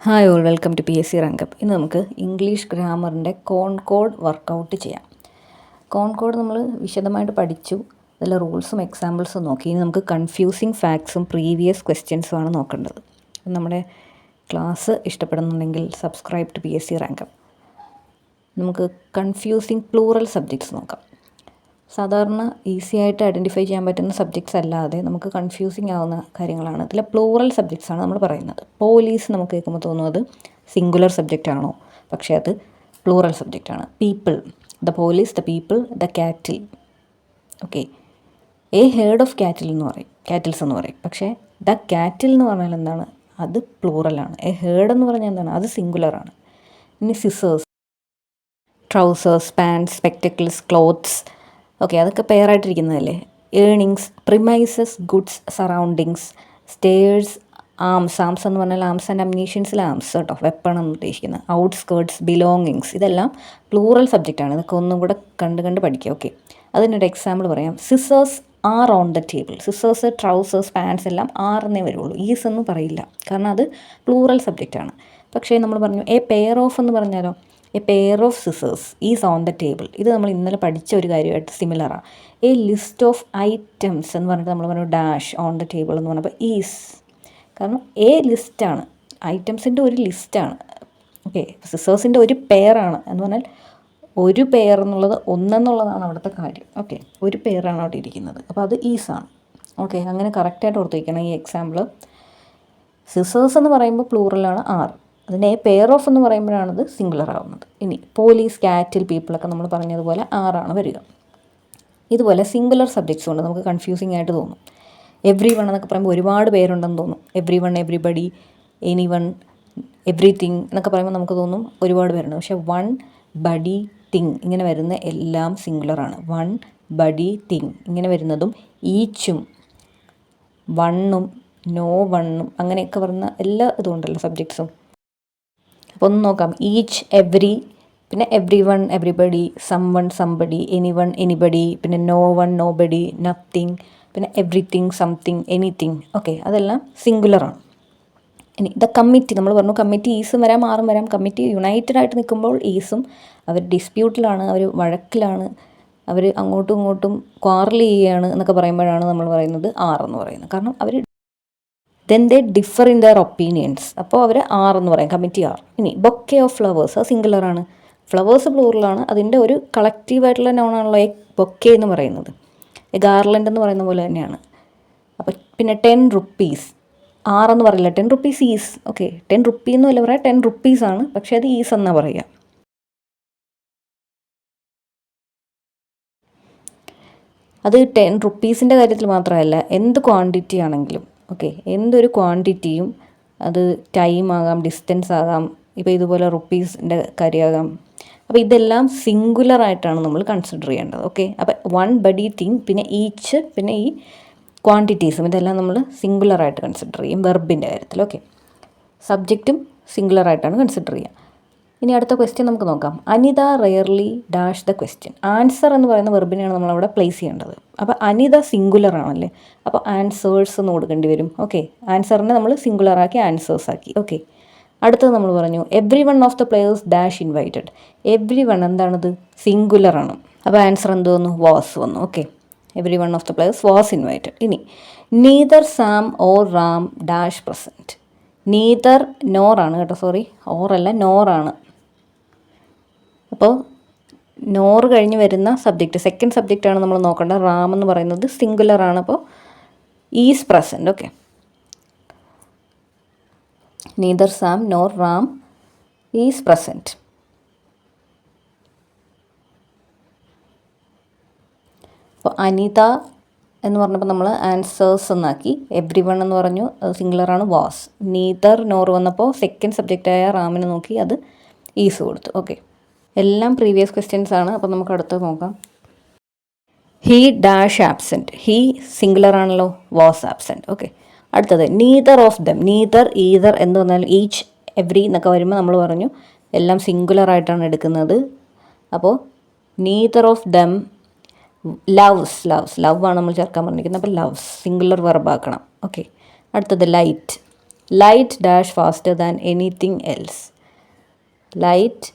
Hi all, welcome to PSC റാങ്കപ്പ്. ഇന്ന് നമുക്ക് ഇംഗ്ലീഷ് ഗ്രാമറിൻ്റെ കോൺകോഡ് വർക്കൗട്ട് ചെയ്യാം. കോൺകോഡ് നമ്മൾ വിശദമായിട്ട് പഠിച്ചു. അതിലെ റൂൾസും എക്സാമ്പിൾസും നോക്കി. ഇനി നമുക്ക് കൺഫ്യൂസിങ് ഫാക്ട്സും പ്രീവിയസ് ക്വസ്റ്റ്യൻസുമാണ് നോക്കേണ്ടത്. നമ്മുടെ ക്ലാസ് ഇഷ്ടപ്പെടുന്നുണ്ടെങ്കിൽ സബ്സ്ക്രൈബ് ടു PSC റാങ്കപ്പ്. നമുക്ക് കൺഫ്യൂസിങ് പ്ലൂറൽ സബ്ജക്ട്സ് നോക്കാം. സാധാരണ ഈസി ആയിട്ട് ഐഡൻറ്റിഫൈ ചെയ്യാൻ പറ്റുന്ന സബ്ജക്ട്സ് അല്ലാതെ നമുക്ക് കൺഫ്യൂസിങ് ആവുന്ന കാര്യങ്ങളാണ്. ഇതിലെ പ്ലൂറൽ സബ്ജക്ട്സാണ് നമ്മൾ പറയുന്നത്. പോലീസ് നമുക്ക് കേൾക്കുമ്പോൾ തോന്നുന്നത് സിംഗുലർ സബ്ജക്റ്റ് ആണോ? പക്ഷേ അത് പ്ലൂറൽ സബ്ജക്റ്റാണ്. People, the police, the people, the cattle. Okay, a herd of cattle എന്ന് പറയും, കാറ്റിൽസ് എന്ന് പറയും. പക്ഷേ ദ കാറ്റിൽ എന്ന് പറഞ്ഞാൽ എന്താണ്? അത് പ്ലൂറലാണ്. എ ഹേർഡ് എന്ന് പറഞ്ഞാൽ എന്താണ്? അത് സിംഗുലറാണ്. ഇനി scissors, trousers, pants, spectacles, clothes. Okay, അതൊക്കെ പെയറായിട്ടിരിക്കുന്നതല്ലേ. Earnings, premises, goods, surroundings, stairs, arms. Arms എന്ന് പറഞ്ഞാൽ ആംസ് ആൻഡ് അമ്നീഷ്യൻസിലെ ആംസ് കേട്ടോ, വെപ്പൺ എന്ന് ഉദ്ദേശിക്കുന്നത്. ഔട്ട്സ്കേർട്സ്, ബിലോങ്ങിങ്സ്, ഇതെല്ലാം പ്ലൂറൽ സബ്ജക്റ്റാണ്. ഇതൊക്കെ ഒന്നും കൂടെ കണ്ട് പഠിക്കുക. ഓക്കെ, അതിനൊരു എക്സാമ്പിൾ പറയാം. Scissors are on the table. Scissors, trousers, pants എല്ലാം ആറെന്നേ വരുള്ളൂ, ഈസ് എന്ന് പറയില്ല, കാരണം അത് പ്ലൂറൽ സബ്ജക്റ്റാണ്. പക്ഷേ നമ്മൾ പറഞ്ഞു എ പെയർ ഓഫ് എന്ന് പറഞ്ഞാലോ, A pair of scissors is on the table. ഇത് നമ്മൾ ഇന്നലെ പഠിച്ച ഒരു കാര്യമായിട്ട് സിമിലറാണ്. എ ലിസ്റ്റ് ഓഫ് ഐറ്റംസ് എന്ന് പറഞ്ഞിട്ട് നമ്മൾ പറഞ്ഞു ഡാഷ് ഓൺ ദ ടേബിൾ എന്ന് പറഞ്ഞപ്പോൾ ഈസ്, കാരണം എ ലിസ്റ്റാണ്, ഐറ്റംസിൻ്റെ ഒരു ലിസ്റ്റാണ്. ഓക്കെ, സിസേഴ്സിൻ്റെ ഒരു പെയറാണ് എന്ന് പറഞ്ഞാൽ ഒരു പെയർ എന്നുള്ളത് ഒന്നെന്നുള്ളതാണ് അവിടുത്തെ കാര്യം. ഓക്കെ, ഒരു പെയറാണ് അവിടെ ഇരിക്കുന്നത്, അപ്പോൾ അത് ഈസാണ്. ഓക്കെ, അങ്ങനെ കറക്റ്റായിട്ട് ഓർത്ത് വയ്ക്കണം. ഈ എക്സാമ്പിൾ സിസേഴ്സ് എന്ന് പറയുമ്പോൾ പ്ലൂറലാണ് ആർ, അതിനെ പെയർ ഓഫ് എന്ന് പറയുമ്പോഴാണത് സിംഗുലർ ആവുന്നത്. ഇനി പോലീസ്, കാറ്റിൽ, പീപ്പിളൊക്കെ നമ്മൾ പറഞ്ഞതുപോലെ ആറാണ് വരിക. ഇതുപോലെ സിംഗുലർ സബ്ജക്ട്സ് കൊണ്ട് നമുക്ക് കൺഫ്യൂസിങ് ആയിട്ട് തോന്നും. എവ്രി വൺ എന്നൊക്കെ പറയുമ്പോൾ ഒരുപാട് പേരുണ്ടെന്ന് തോന്നും. Every one, everybody, any one, everything എന്നൊക്കെ പറയുമ്പോൾ നമുക്ക് തോന്നും ഒരുപാട് പേരുണ്ട്. പക്ഷേ വൺ, ബഡി, തിങ് ഇങ്ങനെ വരുന്ന എല്ലാം സിംഗുലറാണ്. വൺ, ബഡി, തിങ് ഇങ്ങനെ വരുന്നതും ഈച്ചും വണ്ണും നോ വണ്ണും അങ്ങനെയൊക്കെ വരുന്ന എല്ലാ ഇതുകൊണ്ടല്ലോ സബ്ജക്ട്സും. അപ്പോൾ ഒന്ന് നോക്കാം. ഈച്ച്, എവ്രി, പിന്നെ everyone, everybody, someone, somebody, anyone, anybody, പിന്നെ നോ വൺ, നോബഡി, നത്തിങ്, പിന്നെ എവ്രിതിങ്, സംതിങ്, എനിത്തിങ്. ഓക്കെ, അതെല്ലാം സിംഗുലറാണ്. ഇനി ദ കമ്മിറ്റി, നമ്മൾ പറഞ്ഞു കമ്മിറ്റി ഈസും വരാം ആറും വരാം. കമ്മിറ്റി യുണൈറ്റഡ് ആയിട്ട് നിൽക്കുമ്പോൾ ഈസും, അവർ ഡിസ്പ്യൂട്ടിലാണ്, അവർ വഴക്കിലാണ്, അവർ അങ്ങോട്ടും ഇങ്ങോട്ടും ക്വാറൽ ചെയ്യുകയാണ് എന്നൊക്കെ പറയുമ്പോഴാണ് നമ്മൾ പറയുന്നത് ആറെന്ന് പറയുന്നത്. കാരണം അവർ then they differ in their opinions, അപ്പോൾ അവർ ആർ എന്ന് പറയും, കമ്മിറ്റി ആർ. ഇനി ബൊക്കെ ഓഫ് ഫ്ലവേഴ്സ്, അത് സിംഗുലറാണ്. ഫ്ലവേഴ്സ് പ്ലൂറലാണ്, അതിൻ്റെ ഒരു കളക്റ്റീവായിട്ടുള്ള നോണാണല്ലോ ബൊക്കെ എന്ന് പറയുന്നത്. ഗാർലൻഡ് എന്ന് പറയുന്ന പോലെ തന്നെയാണ്. അപ്പോൾ പിന്നെ 10 റുപ്പീസ്, ആറെന്ന് പറയില്ല, 10 റുപ്പീസ് ഈസ്. ഓക്കെ, 10 റുപ്പീ എന്നല്ല പറയാം, 10 റുപ്പീസാണ്, പക്ഷേ അത് ഈസ് എന്നാണ് പറയുക. അത് 10 റുപ്പീസിൻ്റെ കാര്യത്തിൽ മാത്രമല്ല, എന്ത് ക്വാണ്ടിറ്റി ആണെങ്കിലും. ഓക്കെ, എന്തൊരു ക്വാണ്ടിറ്റിയും, അത് ടൈം ആകാം, ഡിസ്റ്റൻസ് ആകാം, ഇപ്പോൾ ഇതുപോലെ റുപ്പീസിൻ്റെ കാര്യമാകാം. അപ്പോൾ ഇതെല്ലാം സിംഗുലറായിട്ടാണ് നമ്മൾ കൺസിഡർ ചെയ്യേണ്ടത്. ഓക്കെ, അപ്പോൾ വൺ, ബഡി, തിങ്, പിന്നെ ഈച്ച്, പിന്നെ ഈ ക്വാണ്ടിറ്റീസും, ഇതെല്ലാം നമ്മൾ സിംഗുലറായിട്ട് കൺസിഡർ ചെയ്യും വെർബിൻ്റെ കാര്യത്തിൽ. ഓക്കെ, സബ്ജക്റ്റും സിംഗുലറായിട്ടാണ് കൺസിഡർ ചെയ്യുക. ഇനി അടുത്ത ക്വസ്റ്റ്യൻ നമുക്ക് നോക്കാം. Anita rarely dash the question. Answer എന്ന് പറയുന്ന വെർബിനെയാണ് നമ്മളവിടെ പ്ലേസ് ചെയ്യേണ്ടത്. അപ്പോൾ അനിത സിംഗുലർ ആണല്ലേ, അപ്പോൾ ആൻസേഴ്സ് എന്ന് കൊടുക്കേണ്ടി വരും. ഓക്കെ, ആൻസറിനെ നമ്മൾ സിംഗുലറാക്കി ആൻസേഴ്സ് ആക്കി. ഓക്കെ, അടുത്തത് നമ്മൾ പറഞ്ഞു every one of the players dash invited. Every one എന്താണത്? സിംഗുലറാണ്. അപ്പോൾ ആൻസർ എന്ത് വന്നു? വാസ് വന്നു. Okay, every one of the players was invited. ഇനി neither Sam or Ram dash present. Neither നോറാണ് കേട്ടോ, സോറി ഓറല്ല നോറാണ്. അപ്പോൾ നോറ് കഴിഞ്ഞ് വരുന്ന സബ്ജക്റ്റ്, സെക്കൻഡ് സബ്ജക്റ്റാണ് നമ്മൾ നോക്കേണ്ടത്. റാം എന്ന് പറയുന്നത് സിംഗുലറാണ്, അപ്പോൾ is present. Okay, neither Sam nor Ram is present. അപ്പോൾ അനിത എന്ന് പറഞ്ഞപ്പോൾ നമ്മൾ ആൻസേഴ്സ് എന്നാക്കി. എവ്രി വൺ എന്ന് പറഞ്ഞു, അത് സിംഗുലറാണ്, വാസ്. നീദർ നോർ വന്നപ്പോൾ സെക്കൻഡ് സബ്ജക്റ്റായ റാമിനെ നോക്കി, അത് ഈസ് കൊടുത്തു. ഓക്കെ, എല്ലാം പ്രീവിയസ് ക്വസ്റ്റ്യൻസ് ആണ്. അപ്പോൾ നമുക്ക് അടുത്തത് നോക്കാം. He dash absent. He singular ആണല്ലോ, വാസ് ആബ്സെൻറ്റ്. ഓക്കെ, അടുത്തത് neither of dum. Neither, either എന്ന് പറഞ്ഞാൽ ഈച്ച്, എവ്രി എന്നൊക്കെ വരുമ്പോൾ നമ്മൾ പറഞ്ഞു എല്ലാം സിംഗുലറായിട്ടാണ് എടുക്കുന്നത്. അപ്പോൾ neither of them loves. Love ആണ് നമ്മൾ ചേർക്കാൻ പറഞ്ഞിരിക്കുന്നത്. അപ്പോൾ ലവ്സ് സിംഗുലർ വെർബാക്കണം. ഓക്കെ, അടുത്തത് light. Light dash faster than anything else. Light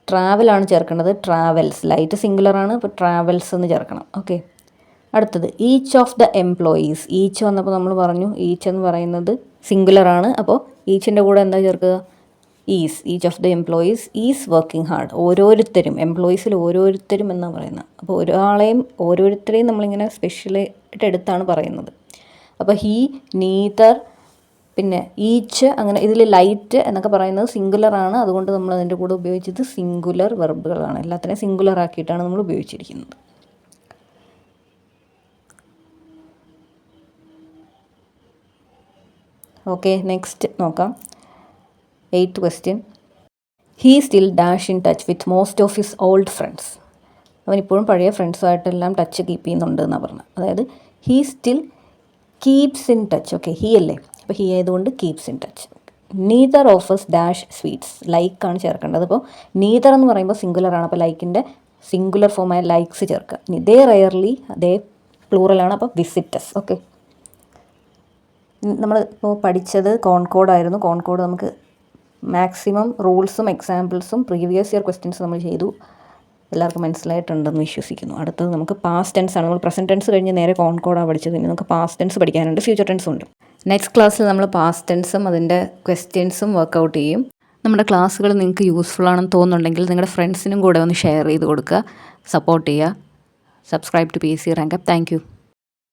ട്രാവലാണ് ചേർക്കേണ്ടത്, ട്രാവൽസ്. ലൈറ്റ് സിംഗുലറാണ്, അപ്പോൾ ട്രാവൽസ് എന്ന് ചേർക്കണം. ഓക്കെ. അടുത്തത് each of the employees. Each വന്നപ്പോൾ നമ്മൾ പറഞ്ഞു ഈച്ച് എന്ന് പറയുന്നത് സിംഗുലറാണ്, അപ്പോൾ ഈച്ചിൻ്റെ കൂടെ എന്താ ചേർക്കുക? Is. Each of the employees is working hard. ഓരോരുത്തരും, എംപ്ലോയീസിൽ ഓരോരുത്തരും എന്നാണ് പറയുന്നത്. അപ്പോൾ ഒരാളെയും ഓരോരുത്തരെയും നമ്മളിങ്ങനെ സ്പെഷ്യലായിട്ട് എടുത്താണ് പറയുന്നത്. അപ്പോൾ ഹീ, നീതർ, പിന്നെ ഈച്ച്, അങ്ങനെ ഇതിൽ ലൈറ്റ് എന്നൊക്കെ പറയുന്നത് സിംഗുലറാണ്. അതുകൊണ്ട് നമ്മൾ അതിൻ്റെ കൂടെ ഉപയോഗിച്ചത് സിംഗുലർ വെർബുകളാണ്. എല്ലാത്തിനെയും സിംഗുലർ ആക്കിയിട്ടാണ് നമ്മൾ ഉപയോഗിച്ചിരിക്കുന്നത്. ഓക്കെ, നെക്സ്റ്റ് നോക്കാം. 8th question. He still dash in touch with most of his old friends. അവനിപ്പോഴും പഴയ ഫ്രണ്ട്സുമായിട്ടെല്ലാം ടച്ച് കീപ്പ് ചെയ്യുന്നുണ്ട് എന്നാണ് പറഞ്ഞത്. അതായത് he still keeps in touch. Okay, he അല്ലേ, അപ്പോൾ ഹീ ആയതുകൊണ്ട് keeps in touch. Neither offers dash sweets. ലൈക്കാണ് ചേർക്കേണ്ടത്. അപ്പോൾ നീതർ എന്ന് പറയുമ്പോൾ സിംഗുലറാണ്, അപ്പോൾ ലൈക്കിൻ്റെ സിംഗുലർ ഫോമായ ലൈക്സ് ചേർക്കുക. ഇനി ദേ റെയർലി, അതേ പ്ലൂറലാണ്, അപ്പോൾ വിസിറ്റസ്. ഓക്കെ, നമ്മൾ ഇപ്പോൾ പഠിച്ചത് കോൺകോഡായിരുന്നു. കോൺകോഡ് നമുക്ക് മാക്സിമം റൂൾസും എക്സാമ്പിൾസും പ്രീവിയസ് ഇയർ ക്വസ്റ്റ്യൻസ് നമ്മൾ ചെയ്തു. എല്ലാവർക്കും മനസ്സിലായിട്ടുണ്ടെന്ന് വിശ്വസിക്കുന്നു. അടുത്തത് നമുക്ക് പാസ്റ്റ് ടെൻസ് ആണ്. നമ്മൾ പ്രസൻറ്റ് ടെൻസ് കഴിഞ്ഞ് നേരെ കോൺകോഡാണ് പഠിച്ചത്. ഇനി നമുക്ക് പാസ്റ്റ് ടെൻസ് പഠിക്കാനുണ്ട്, ഫ്യൂച്ചർ ടെൻസും ഉണ്ട്. നെക്സ്റ്റ് ക്ലാസ്സിൽ നമ്മൾ പാസ്റ്റ് ടെൻസും അതിൻ്റെ ക്വസ്റ്റ്യൻസും വർക്കൗട്ട് ചെയ്യും. നമ്മുടെ ക്ലാസ്സുകൾ നിങ്ങൾക്ക് യൂസ്ഫുൾ ആണെന്ന് തോന്നുന്നുണ്ടെങ്കിൽ നിങ്ങളുടെ ഫ്രണ്ട്സിനും കൂടെ ഒന്ന് ഷെയർ ചെയ്ത് കൊടുക്കുക, സപ്പോർട്ട് ചെയ്യുക. Subscribe to PSC rank up. Thank U.